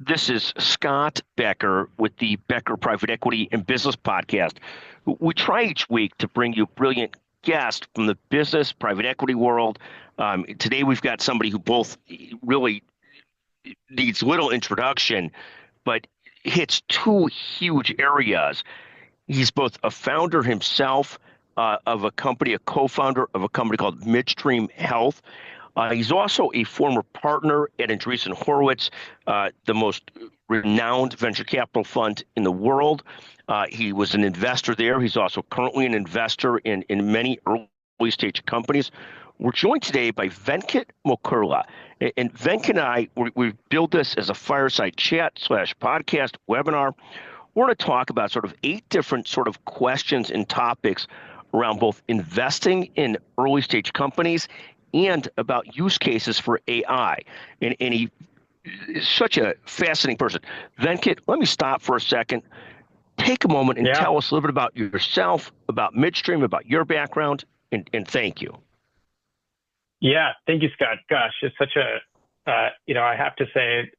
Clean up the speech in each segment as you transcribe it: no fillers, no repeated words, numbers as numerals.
This is Scott Becker with the Becker Private Equity and Business Podcast. We try each week to bring you brilliant guests from the business, private equity world. Today we've got somebody who both really needs little introduction, but hits two huge areas. He's both a founder himself of a company, a co-founder of a company called Midstream Health. He's also a former partner at Andreessen Horowitz, the most renowned venture capital fund in the world. He was an investor there. He's also currently an investor in many early stage companies. We're joined today by Venkat Mocherla. And Venkat and I, we built this as a fireside chat / podcast webinar. We're going to talk about sort of 8 different sort of questions and topics around both investing in early stage companies and about use cases for AI. And he is such a fascinating person. Venkat, let me stop for a second. Take a moment and tell us a little bit about yourself, about Midstream, about your background, and thank you. Yeah, thank you, Scott. Gosh, it's such a, I have to say,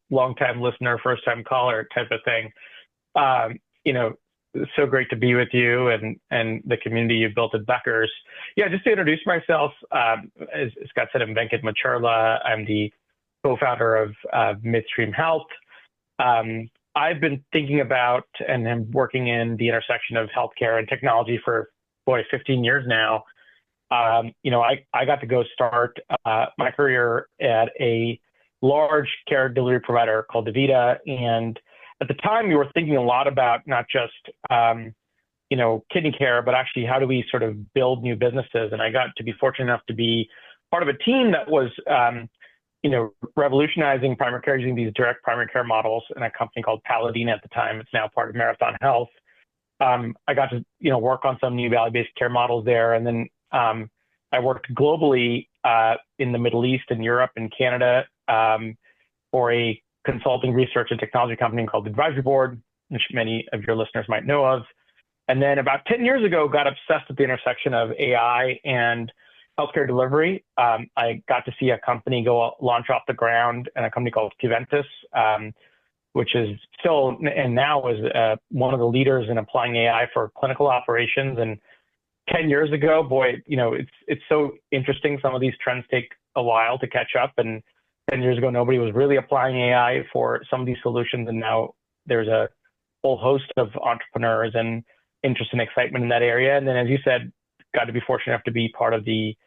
long-time listener, first-time caller type of thing. So great to be with you and the community you've built at Becker's. Yeah, just to introduce myself, as Scott said, I'm Venkat Mocherla. I'm the co-founder of Midstream Health. I've been thinking about and am working in the intersection of healthcare and technology for, 15 years now. I got to go start my career at a large care delivery provider called DaVita. And at the time, we were thinking a lot about not just, kidney care, but actually how do we sort of build new businesses? And I got to be fortunate enough to be part of a team that was, revolutionizing primary care using these direct primary care models in a company called Paladina at the time. It's now part of Marathon Health. I got to, work on some new value-based care models there. And then I worked globally in the Middle East and Europe and Canada for a consulting research and technology company called Advisory Board, which many of your listeners might know of. And then about 10 years ago, got obsessed with the intersection of AI and healthcare delivery. I got to see a company go launch off the ground, and a company called Cuventus, which is still and now is one of the leaders in applying AI for clinical operations. And 10 years ago, it's so interesting. Some of these trends take a while to catch up. And 10 years ago, nobody was really applying AI for some of these solutions. And now there's a whole host of entrepreneurs and interest and excitement in that area. And then, as you said, got to be fortunate enough to be part of the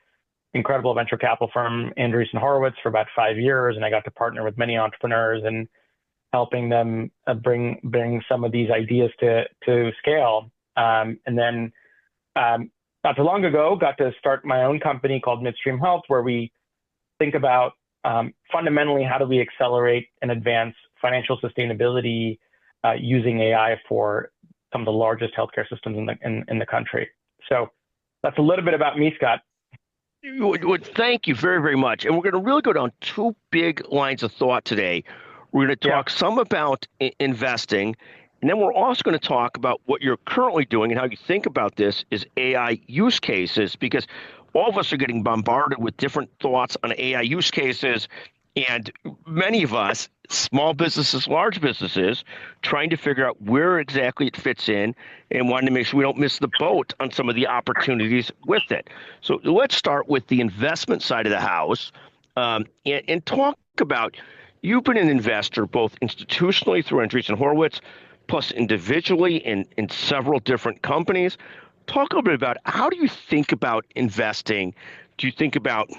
incredible venture capital firm Andreessen Horowitz for about 5 years. And I got to partner with many entrepreneurs and helping them bring some of these ideas to scale. And then not too long ago, got to start my own company called Midstream Health, where we think about fundamentally how do we accelerate and advance financial sustainability using AI for some of the largest healthcare systems in the country. So that's a little bit about me, Scott. Well, thank you very, very much. And we're going to really go down 2 big lines of thought today. We're going to talk some about investing, and then we're also going to talk about what you're currently doing and how you think about this is AI use cases, because all of us are getting bombarded with different thoughts on AI use cases. And many of us, small businesses, large businesses, trying to figure out where exactly it fits in and wanting to make sure we don't miss the boat on some of the opportunities with it. So let's start with the investment side of the house and talk about, you've been an investor both institutionally through Andreessen Horowitz, plus individually in several different companies. Talk a little bit about, how do you think about investing? Do you think about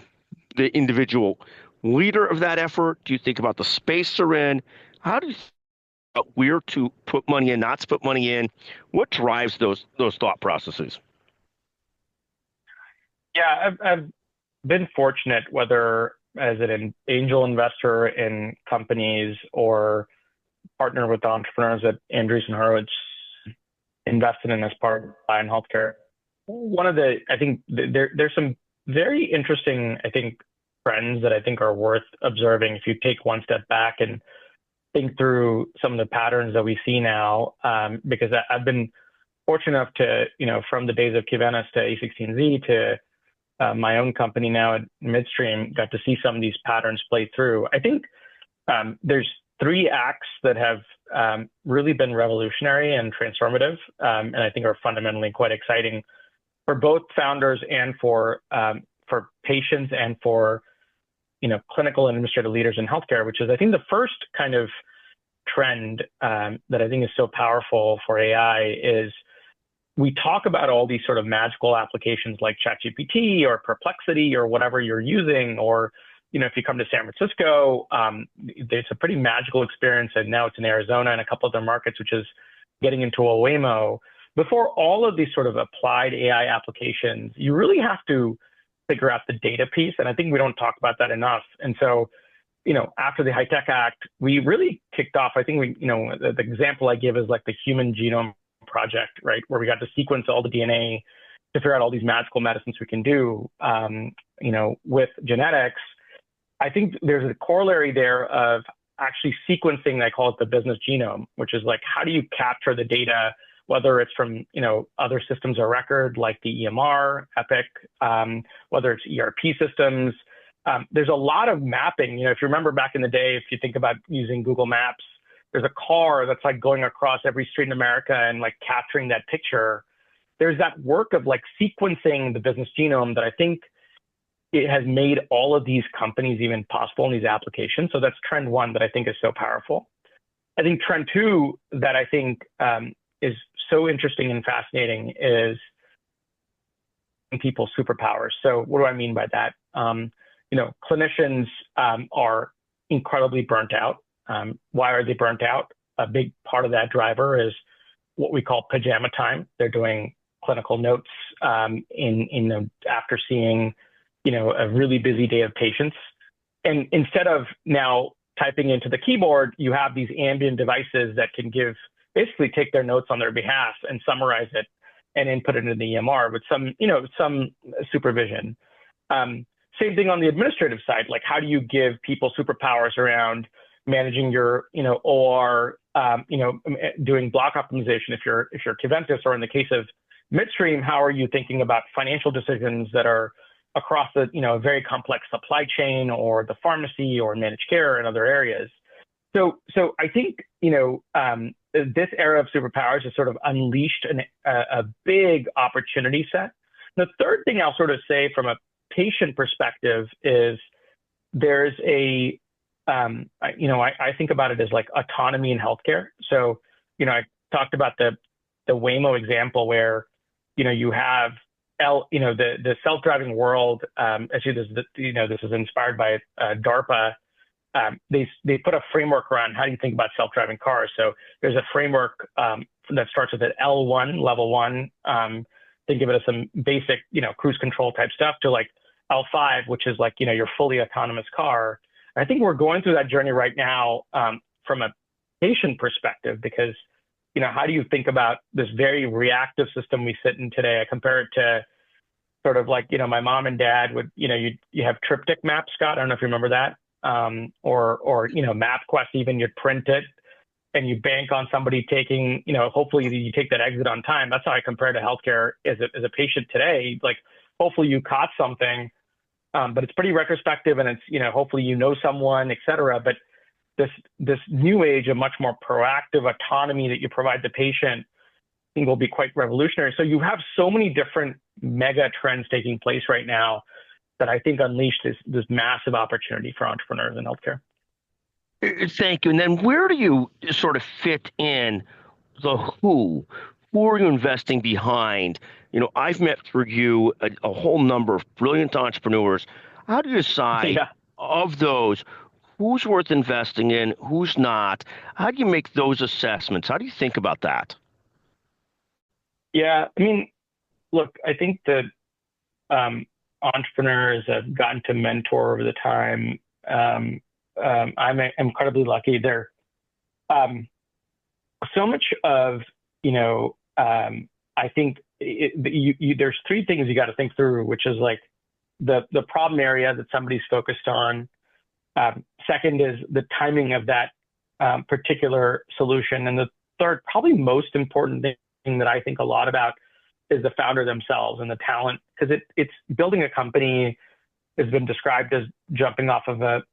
the individual leader of that effort? Do you think about the space they're in? How do you think about where to put money in, not to put money in? What drives those thought processes? Yeah, I've been fortunate, whether as an angel investor in companies or partner with the entrepreneurs that Andreessen Horowitz invested in as part of Lion Healthcare. I think there's some very interesting, trends that I think are worth observing if you take one step back and think through some of the patterns that we see now, because I've been fortunate enough to, from the days of Cuventus to A16Z to my own company now at Midstream, got to see some of these patterns play through. I think there's three acts that have really been revolutionary and transformative, and I think are fundamentally quite exciting for both founders and for patients and for clinical and administrative leaders in healthcare. Which is, I think, the first kind of trend that I think is so powerful for AI is we talk about all these sort of magical applications like ChatGPT or Perplexity or whatever you're using, or if you come to San Francisco, it's a pretty magical experience, and now it's in Arizona and a couple other markets, which is getting into a Waymo. Before all of these sort of applied AI applications, you really have to figure out the data piece, and I think we don't talk about that enough. And so, after the High Tech Act, we really kicked off. I think the example I give is like the Human Genome Project, right, where we got to sequence all the DNA to figure out all these magical medicines we can do, with genetics. I think there's a corollary there of actually sequencing. I call it the business genome, which is like, how do you capture the data, whether it's from, other systems of record like the EMR, Epic, whether it's ERP systems. There's a lot of mapping. If you remember back in the day, if you think about using Google Maps, there's a car that's like going across every street in America and like capturing that picture. There's that work of like sequencing the business genome that I think it has made all of these companies even possible in these applications. So that's trend one that I think is so powerful. I think trend two that I think is so interesting and fascinating is people's superpowers. So what do I mean by that? Clinicians are incredibly burnt out. Why are they burnt out? A big part of that driver is what we call pajama time. They're doing clinical notes after seeing a really busy day of patients. And instead of now typing into the keyboard, you have these ambient devices that can basically take their notes on their behalf and summarize it and input it into the EMR with some supervision. Same thing on the administrative side. Like, how do you give people superpowers around managing your, OR, doing block optimization if you're Cuventus, or in the case of Midstream, how are you thinking about financial decisions that are across the, very complex supply chain or the pharmacy or managed care and other areas. So I think, this era of superpowers has sort of unleashed a big opportunity set. The third thing I'll sort of say from a patient perspective is there's I think about it as like autonomy in healthcare. So, I talked about the Waymo example where, you have the self-driving world. Actually, this is inspired by DARPA. They put a framework around how do you think about self-driving cars. So there's a framework that starts with an L1, level one. Think of it as some basic, cruise control type stuff, to like L5, which is like, your fully autonomous car. I think we're going through that journey right now from a patient perspective, because, how do you think about this very reactive system we sit in today? I compare it to sort of like, my mom and dad would, you have triptych maps, Scott. I don't know if you remember that. Or MapQuest, even you'd print it and you bank on somebody taking, hopefully you take that exit on time. That's how I compare to healthcare as a patient today. Like, hopefully you caught something, but it's pretty retrospective, and it's, hopefully someone, et cetera. But this new age of much more proactive autonomy that you provide the patient, I think will be quite revolutionary. So you have so many different mega trends taking place right now that I think unleash this massive opportunity for entrepreneurs in healthcare. Thank you. And then where do you sort of fit in the who? Who are you investing behind? I've met through you a whole number of brilliant entrepreneurs. How do you decide of those, who's worth investing in, who's not? How do you make those assessments? How do you think about that? Yeah, I mean, look, I think that entrepreneurs I've gotten to mentor over the time, I'm incredibly lucky. They're so much of, I think there's three things you got to think through, which is like the problem area that somebody's focused on. Second is the timing of that particular solution. And the third, probably most important thing that I think a lot about is the founder themselves and the talent, because it's building a company has been described as jumping off of a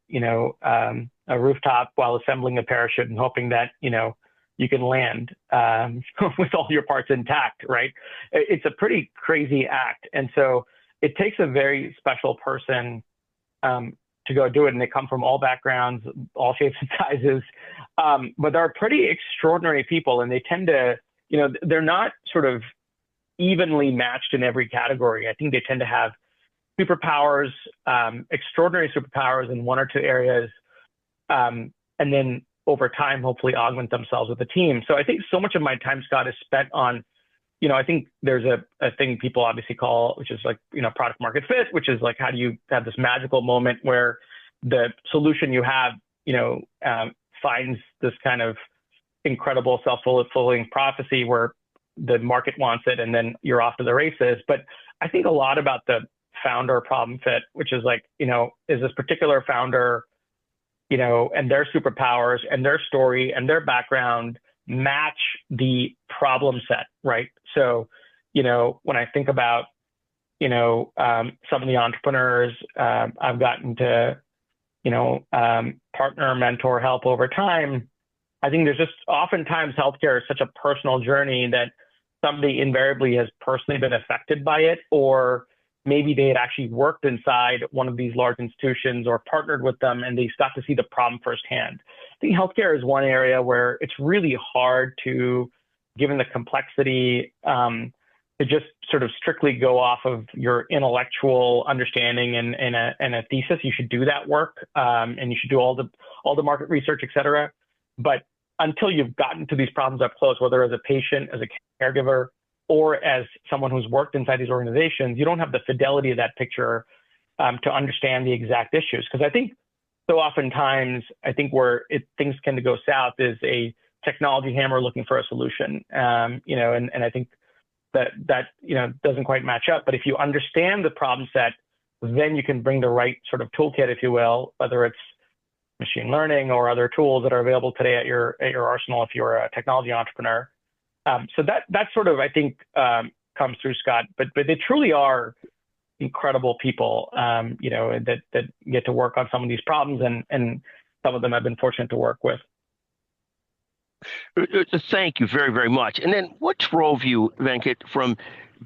rooftop while assembling a parachute and hoping that, you can land with all your parts intact, right? It's a pretty crazy act. And so it takes a very special person to go do it. And they come from all backgrounds, all shapes and sizes. But they're pretty extraordinary people. And they tend to, they're not sort of evenly matched in every category. I think they tend to have superpowers, extraordinary superpowers in one or two areas. And then over time, hopefully augment themselves with a team. So I think so much of my time, Scott, is spent on, I think there's a thing people obviously call, which is like, product market fit, which is like, how do you have this magical moment where the solution you have, finds this kind of incredible self-fulfilling prophecy where the market wants it and then you're off to the races. But I think a lot about the founder problem fit, which is like, is this particular founder, and their superpowers and their story and their background match the problem set, right? So, when I think about, some of the entrepreneurs I've gotten to, partner, mentor, help over time, I think there's just oftentimes healthcare is such a personal journey that somebody invariably has personally been affected by it, or maybe they had actually worked inside one of these large institutions or partnered with them and they got to see the problem firsthand. I think healthcare is one area where it's really hard to, given the complexity, to just sort of strictly go off of your intellectual understanding and a thesis. You should do that work, and you should do all the market research, et cetera. But until you've gotten to these problems up close, whether as a patient, as a caregiver, or as someone who's worked inside these organizations, you don't have the fidelity of that picture to understand the exact issues. Because I think so oftentimes, I think where things tend to go south is a technology hammer looking for a solution, and I think that doesn't quite match up. But if you understand the problem set, then you can bring the right sort of toolkit, if you will, whether it's machine learning or other tools that are available today at your arsenal if you're a technology entrepreneur. So that sort of, I think, comes through, Scott, but they truly are incredible people, that get to work on some of these problems, and some of them I've been fortunate to work with. Thank you very, very much. And then what drove you, Venkat, from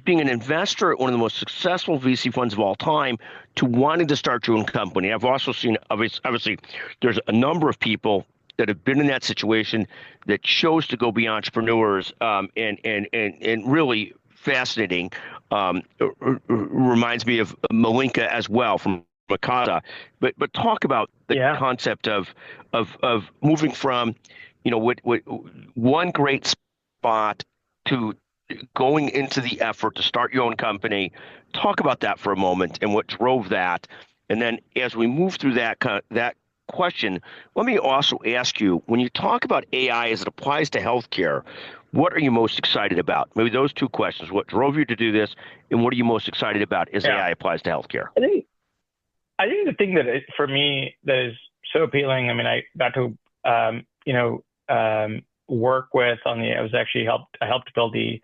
being an investor at one of the most successful VC funds of all time to wanting to start your own company? I've also seen, obviously, there's a number of people that have been in that situation that chose to go be entrepreneurs, and really fascinating. Reminds me of Malinka as well from Makata. But talk about the concept of moving from, what one great spot to going into the effort to start your own company. Talk about that for a moment and what drove that. And then as we move through that question, let me also ask you, when you talk about AI as it applies to healthcare, what are you most excited about? Maybe those two questions. What drove you to do this, and what are you most excited about as AI applies to healthcare? I think the thing that for me that is so appealing, I got to work with I helped build the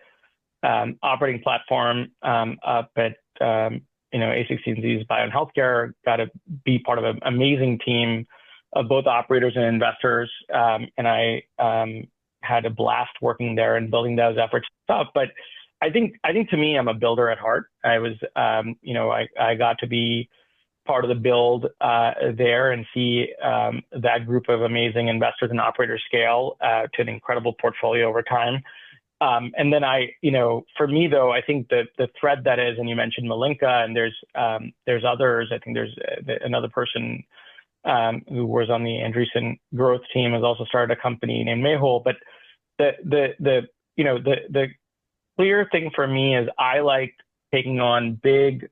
operating platform up at A16Z's Bio and Healthcare. Got to be part of an amazing team of both operators and investors, and I had a blast working there and building those efforts up. But I think to me, I'm a builder at heart. I was, I got to be part of the build there and see that group of amazing investors and operators scale to an incredible portfolio over time. And then for me though, I think the thread that is, and you mentioned Malinka, and there's others. I think there's another person who was on the Andreessen growth team has also started a company named Mehul. But the clear thing for me is I like taking on big,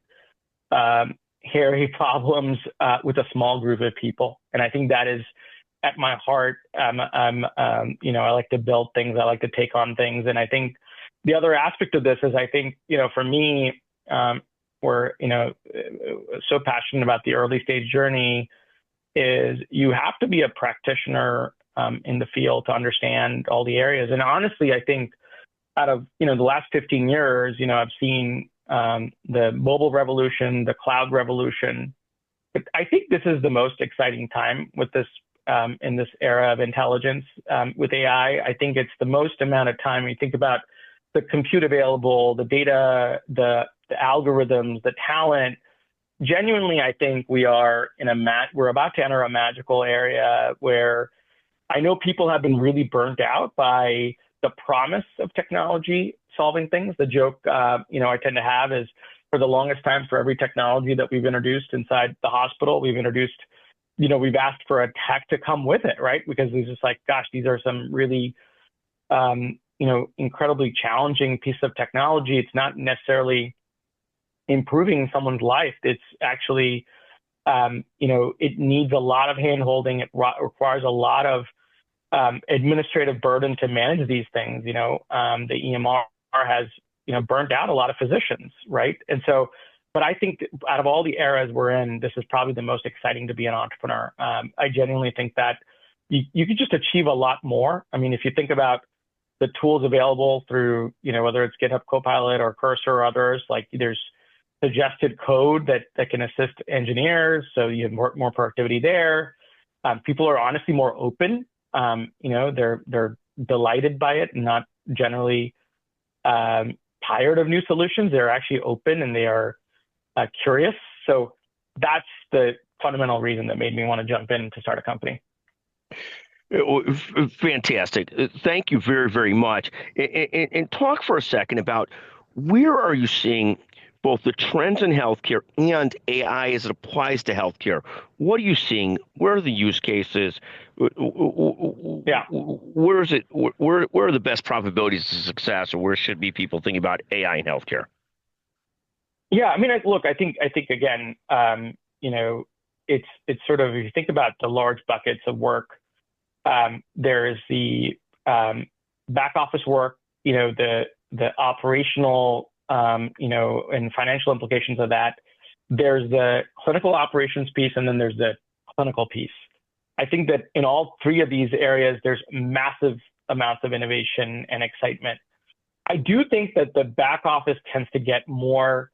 hairy problems with a small group of people, and I think that is at my heart. I like to build things. I like to take on things, and I think the other aspect of this is I think for me, we're so passionate about the early stage journey. Is you have to be a practitioner in the field to understand all the areas. And honestly, I think out of the last 15 years, I've seen the mobile revolution, the cloud revolution, But I think this is the most exciting time with this in this era of intelligence with AI. I think it's the most amount of time. You think about the compute available, the data, the algorithms, the talent. Genuinely, I think we're about to enter a magical area where I know people have been really burnt out by the promise of technology solving things. The joke, I tend to have is for the longest time, for every technology that we've introduced inside the hospital, we've asked for a tech to come with it, right? Because it's just like, gosh, these are some really, incredibly challenging piece of technology. It's not necessarily improving someone's life. It's actually, it needs a lot of hand-holding. It requires a lot of administrative burden to manage these things. The EMR has, burnt out a lot of physicians, right? And so, but I think out of all the eras we're in, this is probably the most exciting to be an entrepreneur. I genuinely think that you could just achieve a lot more. I mean, if you think about the tools available through, whether it's GitHub Copilot or Cursor or others, like there's suggested code that can assist engineers. So you have more productivity there. People are honestly more open. They're delighted by it and not generally tired of new solutions. They're actually open and they are curious. So that's the fundamental reason that made me want to jump in to start a company. Fantastic. Thank you very, very much. And talk for a second about where are you seeing both the trends in healthcare and AI as it applies to healthcare? What are you seeing? Where are the use cases? Yeah. Where is it? Where are the best probabilities of success, or where should be people thinking about AI in healthcare? Yeah, I mean, I think again, it's sort of, if you think about the large buckets of work, there is the back office work, the operational, and financial implications of that. There's the clinical operations piece, and then there's the clinical piece. I think that in all three of these areas, there's massive amounts of innovation and excitement. I do think that the back office tends to get more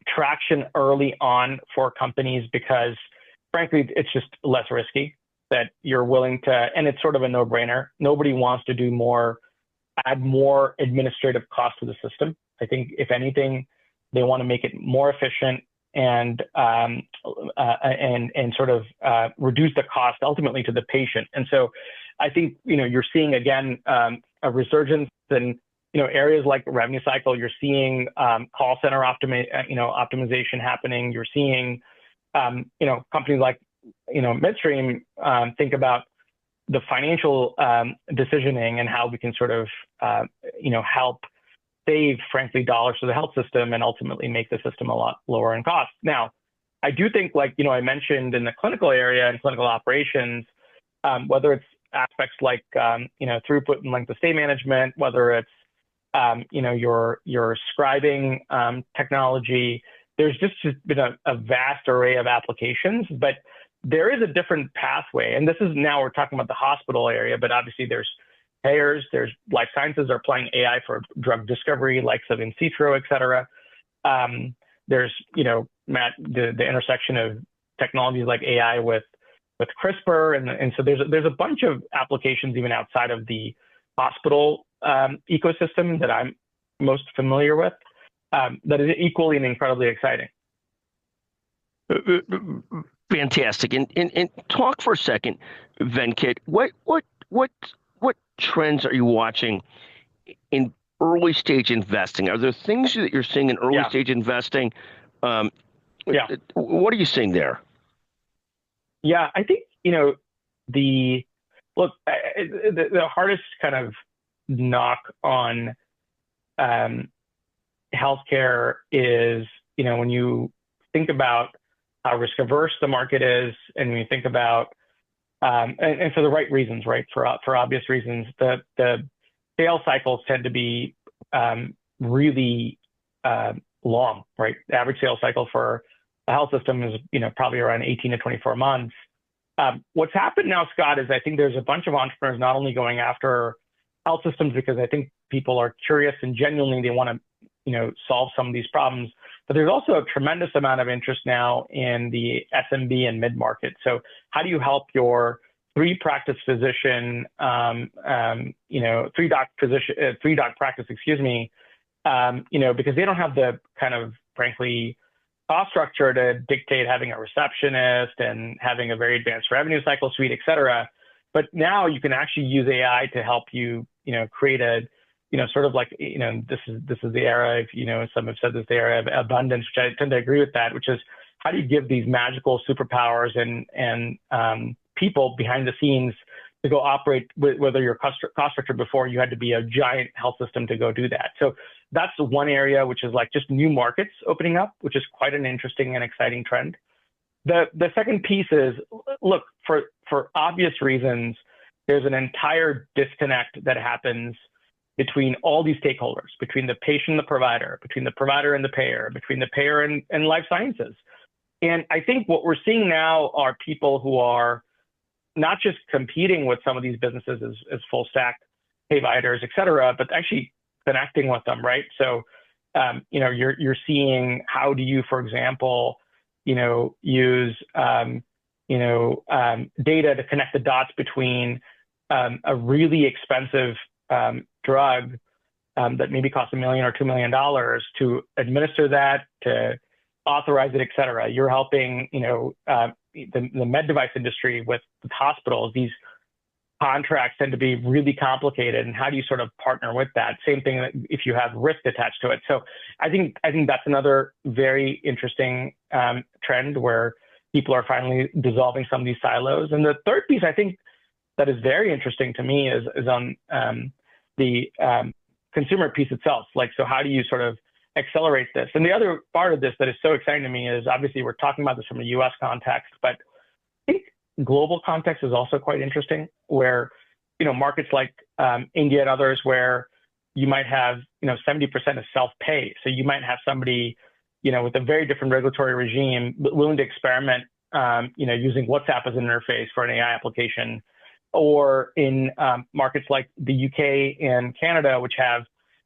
traction early on for companies because, frankly, it's just less risky, that you're willing to, and it's sort of a no-brainer. Nobody wants to add more administrative cost to the system. I think if anything, they want to make it more efficient and sort of reduce the cost ultimately to the patient. And so I think, you're seeing again, a resurgence in, areas like revenue cycle. You're seeing call center optimization happening. You're seeing, companies like, Midstream think about the financial decisioning and how we can sort of, help save, frankly, dollars to the health system and ultimately make the system a lot lower in cost. Now, I do think, like, I mentioned in the clinical area and clinical operations, whether it's aspects like, throughput and length of stay management, whether it's, your scribing technology, there's just been a vast array of applications, but there is a different pathway. And this is now we're talking about the hospital area, but obviously there's payers, there's life sciences are applying AI for drug discovery, likes of in vitro, et cetera. There's, Matt, the intersection of technologies like AI with CRISPR. And so there's a bunch of applications even outside of the hospital ecosystem that I'm most familiar with that is equally and incredibly exciting. Fantastic. And talk for a second, Venkat. What trends are you watching in early stage investing? Are there things that you're seeing in early stage investing? What are you seeing there? Yeah, I think the hardest kind of knock on healthcare is when you think about how risk averse the market is, and when you think about and for the right reasons, right? For obvious reasons, the sales cycles tend to be really long, right? The average sales cycle for the health system is probably around 18 to 24 months. What's happened now, Scott, is I think there's a bunch of entrepreneurs not only going after health systems because I think people are curious and genuinely they want to solve some of these problems. But there's also a tremendous amount of interest now in the SMB and mid-market. So how do you help your three doc practice, because they don't have the kind of, frankly, cost structure to dictate having a receptionist and having a very advanced revenue cycle suite, et cetera. But now you can actually use AI to help you, create a, sort of like, this is the era of, some have said this, the era of abundance, which I tend to agree with that, which is how do you give these magical superpowers and people behind the scenes to go operate, whether your cost structure before you had to be a giant health system to go do that. So that's one area, which is like just new markets opening up, which is quite an interesting and exciting trend. The second piece is, look, for obvious reasons, there's an entire disconnect that happens between all these stakeholders, between the patient and the provider, between the provider and the payer, between the payer and life sciences. And I think what we're seeing now are people who are not just competing with some of these businesses as full stack providers, et cetera, but actually connecting with them, right? So, you're seeing how do you, for example, use, data to connect the dots between a really expensive drug that maybe costs $1 million or $2 million to administer that, to authorize it, et cetera. You're helping, the med device industry with hospitals. These contracts tend to be really complicated, and how do you sort of partner with that? Same thing if you have risk attached to it. So I think that's another very interesting trend where people are finally dissolving some of these silos. And the third piece I think that is very interesting to me is on the consumer piece itself. Like, so how do you sort of accelerate this? And the other part of this that is so exciting to me is, obviously we're talking about this from a US context, but I think global context is also quite interesting, where, markets like India and others, where you might have, 70% of self-pay. So you might have somebody, with a very different regulatory regime, but willing to experiment, using WhatsApp as an interface for an AI application, or in markets like the UK and Canada, which have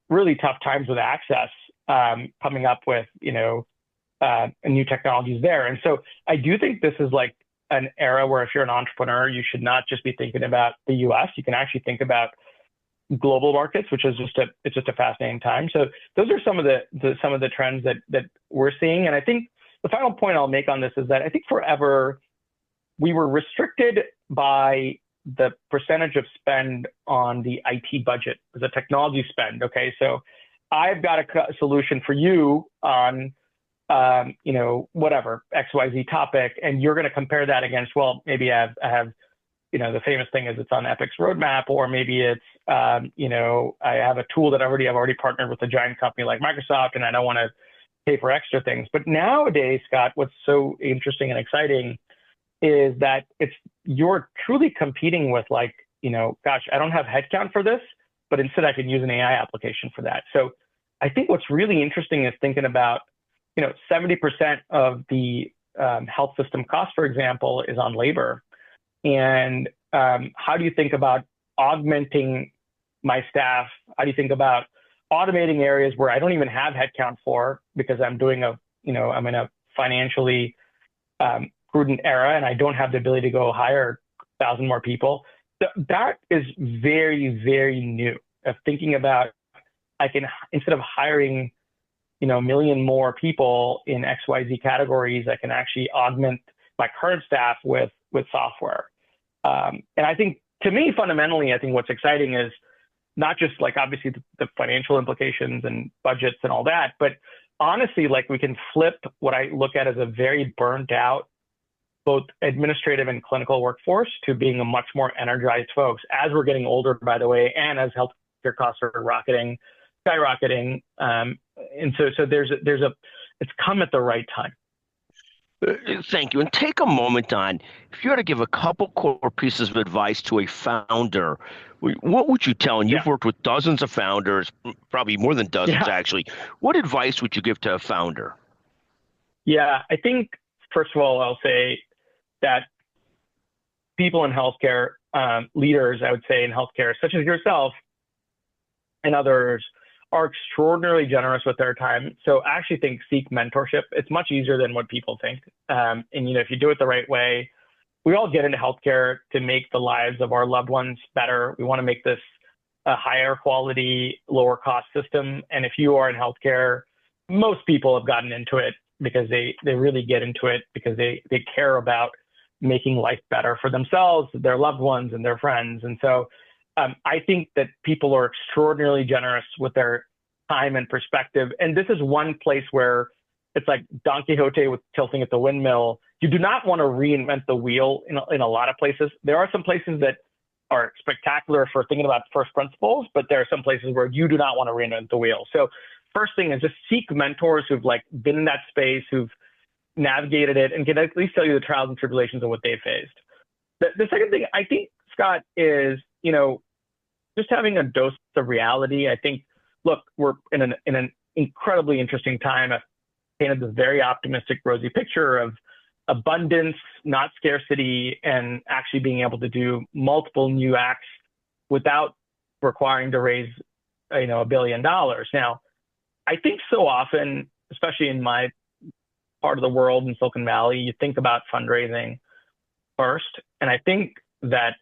really tough times with access, coming up with, new technologies there. And so I do think this is like an era where if you're an entrepreneur, you should not just be thinking about the US. You can actually think about global markets, which is it's just a fascinating time. So those are some of the trends that we're seeing. And I think the final point I'll make on this is that I think forever we were restricted by the percentage of spend on the IT budget as a technology spend. Okay, so I've got a solution for you on, whatever XYZ topic, and you're going to compare that against, well, maybe I have, the famous thing is it's on Epic's roadmap, or maybe it's, I have a tool that I've already partnered with a giant company like Microsoft, and I don't want to pay for extra things. But nowadays, Scott, what's so interesting and exciting is that you're truly competing with, like, gosh, I don't have headcount for this, but instead I can use an AI application for that. So I think what's really interesting is thinking about, 70% of the health system cost, for example, is on labor. And how do you think about augmenting my staff? How do you think about automating areas where I don't even have headcount for, because I'm doing I'm in a financially prudent era and I don't have the ability to go hire 1,000 more people. That is very, very new, of thinking about, I can, instead of hiring, 1 million more people in XYZ categories, I can actually augment my current staff with software. And I think, to me, fundamentally, I think what's exciting is not just like obviously the financial implications and budgets and all that, but honestly, like, we can flip what I look at as a very burnt out, both administrative and clinical workforce, to being a much more energized folks as we're getting older, by the way, and as healthcare costs are skyrocketing. And so it's come at the right time. Thank you. And take a moment on, if you had to give a couple core pieces of advice to a founder, what would you tell? And you've worked with dozens of founders, probably more than dozens, actually. What advice would you give to a founder? Yeah, I think, first of all, I'll say that people in healthcare, leaders, I would say, in healthcare, such as yourself and others, are extraordinarily generous with their time. So I actually think seek mentorship. It's much easier than what people think. And if you do it the right way, we all get into healthcare to make the lives of our loved ones better. We want to make this a higher quality, lower cost system. And if you are in healthcare, most people have gotten into it because they really get into it because they care about making life better for themselves, their loved ones, and their friends. And so I think that people are extraordinarily generous with their time and perspective. And this is one place where it's like Don Quixote with tilting at the windmill. You do not want to reinvent the wheel in a lot of places. There are some places that are spectacular for thinking about first principles, but there are some places where you do not want to reinvent the wheel. So first thing is just seek mentors who've been in that space, who've navigated it and can at least tell you the trials and tribulations of what they faced. The second thing I think, Scott, is, just having a dose of reality. I think, look, we're in an incredibly interesting time. I've painted this very optimistic, rosy picture of abundance, not scarcity, and actually being able to do multiple new acts without requiring to raise, $1 billion. Now, I think so often, especially in my part of the world in Silicon Valley, you think about fundraising first. And I think that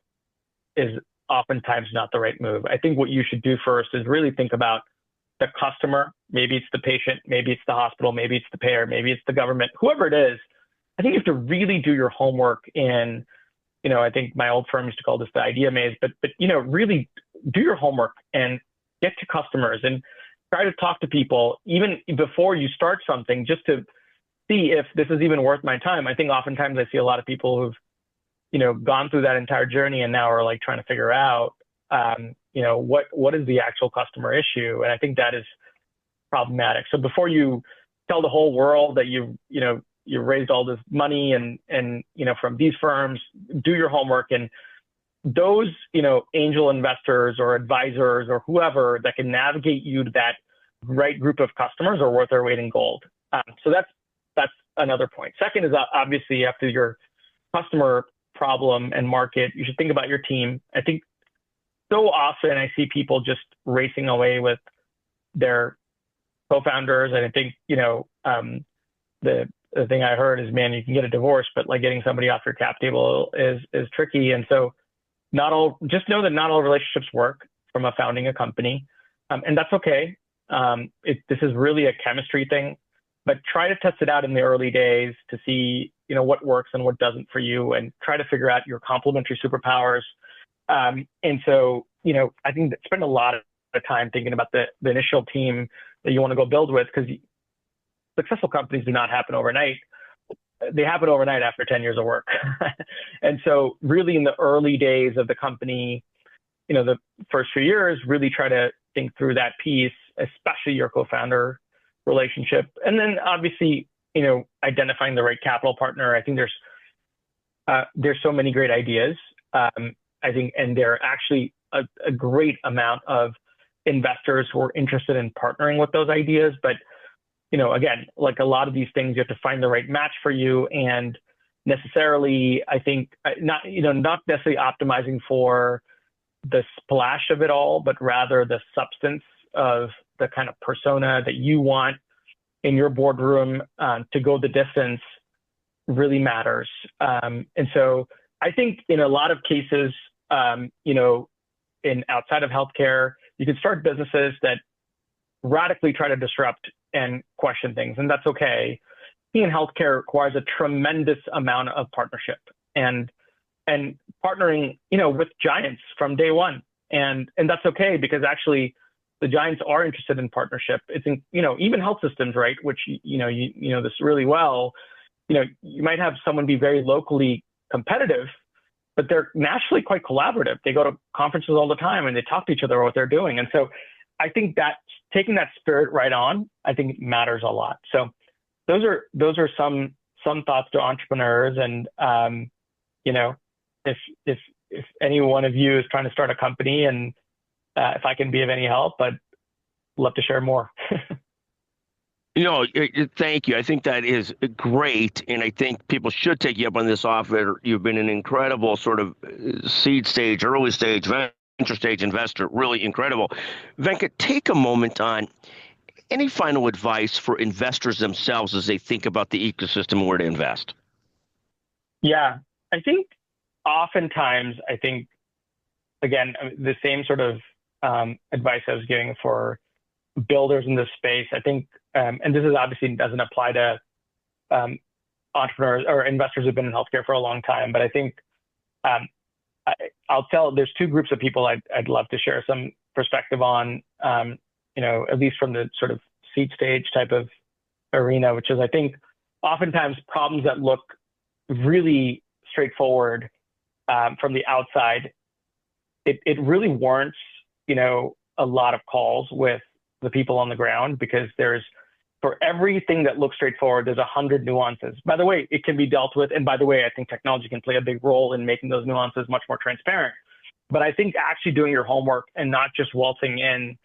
is oftentimes not the right move. I think what you should do first is really think about the customer. Maybe it's the patient, maybe it's the hospital, maybe it's the payer, maybe it's the government, whoever it is. I think you have to really do your homework in, I think my old firm used to call this the idea maze, but really do your homework and get to customers and try to talk to people even before you start something, just to see if this is even worth my time. I think oftentimes I see a lot of people who've, gone through that entire journey and now are trying to figure out, what is the actual customer issue? And I think that is problematic. So before you tell the whole world that you raised all this money and from these firms, do your homework. And those, angel investors or advisors or whoever that can navigate you to that right group of customers are worth their weight in gold. So that's another point. Second is obviously after your customer problem and market, you should think about your team. I think so often I see people just racing away with their co-founders. And I think, the thing I heard is, man, you can get a divorce, but getting somebody off your cap table is tricky. And so just know that not all relationships work from founding a company. And that's okay. This is really a chemistry thing, but try to test it out in the early days to see, what works and what doesn't for you, and try to figure out your complementary superpowers. And so, I think that spend a lot of time thinking about the initial team that you want to go build with, because successful companies do not happen overnight. They happen overnight after 10 years of work. And so really in the early days of the company, the first few years, really try to think through that piece, especially your co-founder relationship. And then obviously, identifying the right capital partner. I think there's so many great ideas. I think, and there are actually a great amount of investors who are interested in partnering with those ideas. But, again, a lot of these things, you have to find the right match for you. And necessarily, I think not necessarily optimizing for the splash of it all, but rather the substance of the kind of persona that you want in your boardroom to go the distance really matters. And so I think in a lot of cases, in outside of healthcare, you can start businesses that radically try to disrupt and question things, and that's okay. Being in healthcare requires a tremendous amount of partnership and partnering, with giants from day one, and that's okay, because actually the giants are interested in partnership. It's in, even health systems, right? Which you know this really well. You might have someone be very locally competitive, but they're nationally quite collaborative. They go to conferences all the time and they talk to each other about what they're doing. And so I think that taking that spirit right on, I think matters a lot. So those are some thoughts to entrepreneurs. And if any one of you is trying to start a company, and if I can be of any help, I'd love to share more. Thank you. I think that is great. And I think people should take you up on this offer. You've been an incredible sort of seed stage, early stage venture stage investor. Really incredible. Venkat, take a moment on any final advice for investors themselves as they think about the ecosystem and where to invest. Yeah, I think oftentimes, again, the same sort of advice I was giving for builders in this space. I think, and this is obviously doesn't apply to entrepreneurs or investors who've been in healthcare for a long time, but I think I'll tell there's two groups of people I'd love to share some perspective on, at least from the sort of seed stage type of arena, which is I think oftentimes problems that look really straightforward from the outside, it really warrants, a lot of calls with the people on the ground, because for everything that looks straightforward, there's 100 nuances. By the way, it can be dealt with. And by the way, I think technology can play a big role in making those nuances much more transparent. But I think actually doing your homework and not just waltzing in,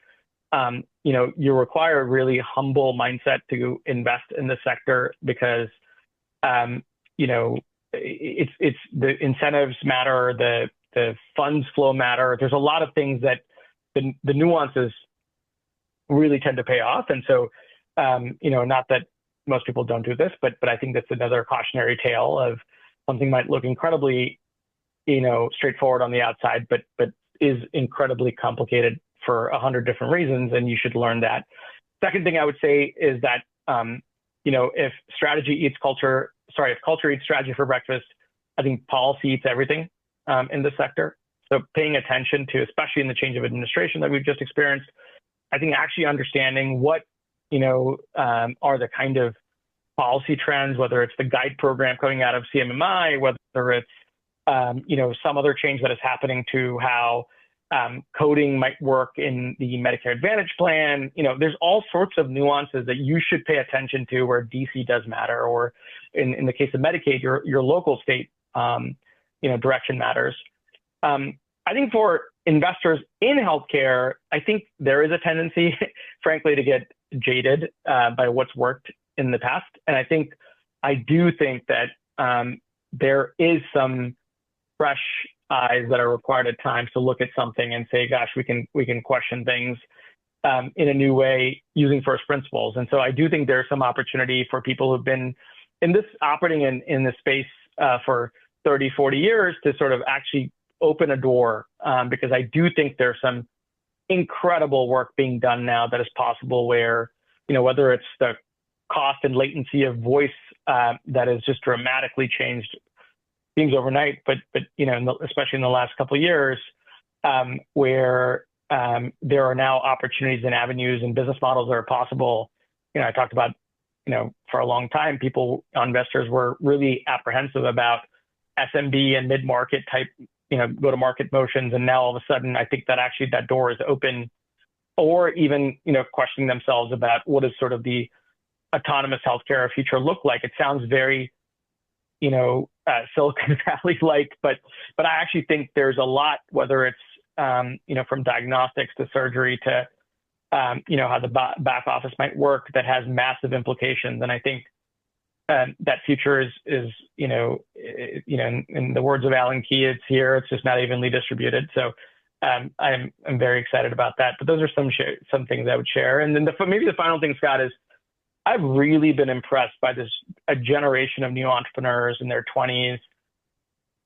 you require a really humble mindset to invest in the sector, because, it's the incentives matter, the funds flow matter. There's a lot of things that the nuances really tend to pay off. And so, not that most people don't do this, but I think that's another cautionary tale of something might look incredibly, straightforward on the outside, but is incredibly complicated for 100 different reasons, and you should learn that. Second thing I would say is that, if culture eats strategy for breakfast, I think policy eats everything in the sector. So paying attention to, especially in the change of administration that we've just experienced, I think actually understanding what, are the kind of policy trends, whether it's the guide program coming out of CMMI, whether it's, some other change that is happening to how coding might work in the Medicare Advantage plan. There's all sorts of nuances that you should pay attention to where DC does matter, or in the case of Medicaid, your local state, direction matters. I think for investors in healthcare, I think there is a tendency, frankly, to get jaded by what's worked in the past. And I do think that there is some fresh eyes that are required at times to look at something and say, gosh, we can question things in a new way using first principles. And so I do think there's some opportunity for people who've been operating in this space for 30, 40 years to sort of actually open a door, because I do think there's some incredible work being done now that is possible where, whether it's the cost and latency of voice that has just dramatically changed things overnight, but especially in the last couple of years, where there are now opportunities and avenues and business models that are possible. I talked about, for a long time, investors were really apprehensive about SMB and mid-market type, go-to-market motions. And now all of a sudden, I think that actually that door is open, or even, questioning themselves about what is sort of the autonomous healthcare future look like. It sounds very, Silicon Valley-like, but I actually think there's a lot, whether it's, from diagnostics to surgery to, how the back office might work, that has massive implications. And I think that future is, in the words of Alan Key, it's here. It's just not evenly distributed. So I'm very excited about that. But those are some things I would share. And then maybe the final thing, Scott, is I've really been impressed by a generation of new entrepreneurs in their 20s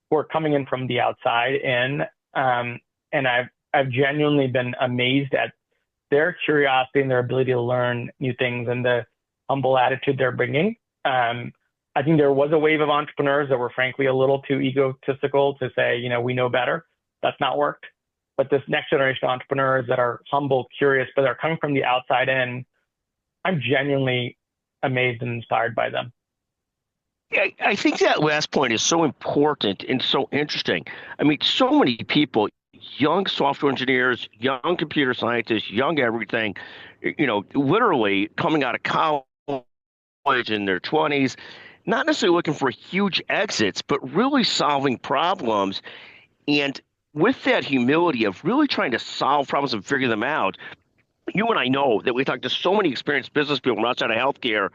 who are coming in from the outside in, and I've genuinely been amazed at their curiosity and their ability to learn new things and the humble attitude they're bringing. I think there was a wave of entrepreneurs that were frankly a little too egotistical to say, we know better. That's not worked. But this next generation of entrepreneurs that are humble, curious, but are coming from the outside in, I'm genuinely amazed and inspired by them. Yeah, I think that last point is so important and so interesting. I mean, so many people, young software engineers, young computer scientists, young everything, literally coming out of college in their 20s, not necessarily looking for huge exits, but really solving problems. And with that humility of really trying to solve problems and figure them out, you and I know that we talk to so many experienced business people from outside of healthcare,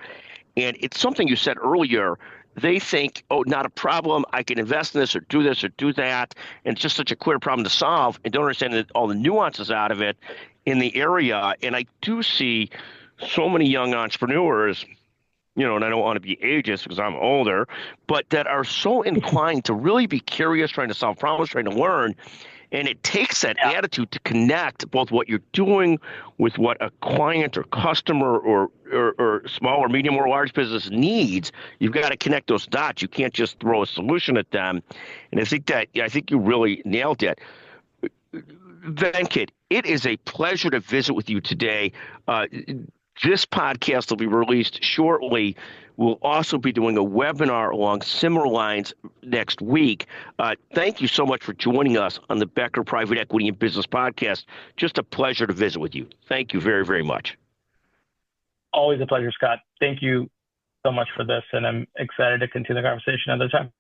and it's something you said earlier they think, oh, not a problem. I can invest in this or do that. And it's just such a clear problem to solve and don't understand all the nuances out of it in the area. And I do see so many young entrepreneurs, and I don't want to be ageist because I'm older, but that are so inclined to really be curious, trying to solve problems, trying to learn. And it takes that attitude to connect both what you're doing with what a client or customer or small or medium or large business needs. You've got to connect those dots. You can't just throw a solution at them. And I think you really nailed it. Venkat, it is a pleasure to visit with you today. This podcast will be released shortly. We'll also be doing a webinar along similar lines next week. Thank you so much for joining us on the Becker Private Equity and Business Podcast. Just a pleasure to visit with you. Thank you very, very much. Always a pleasure, Scott. Thank you so much for this, and I'm excited to continue the conversation another time.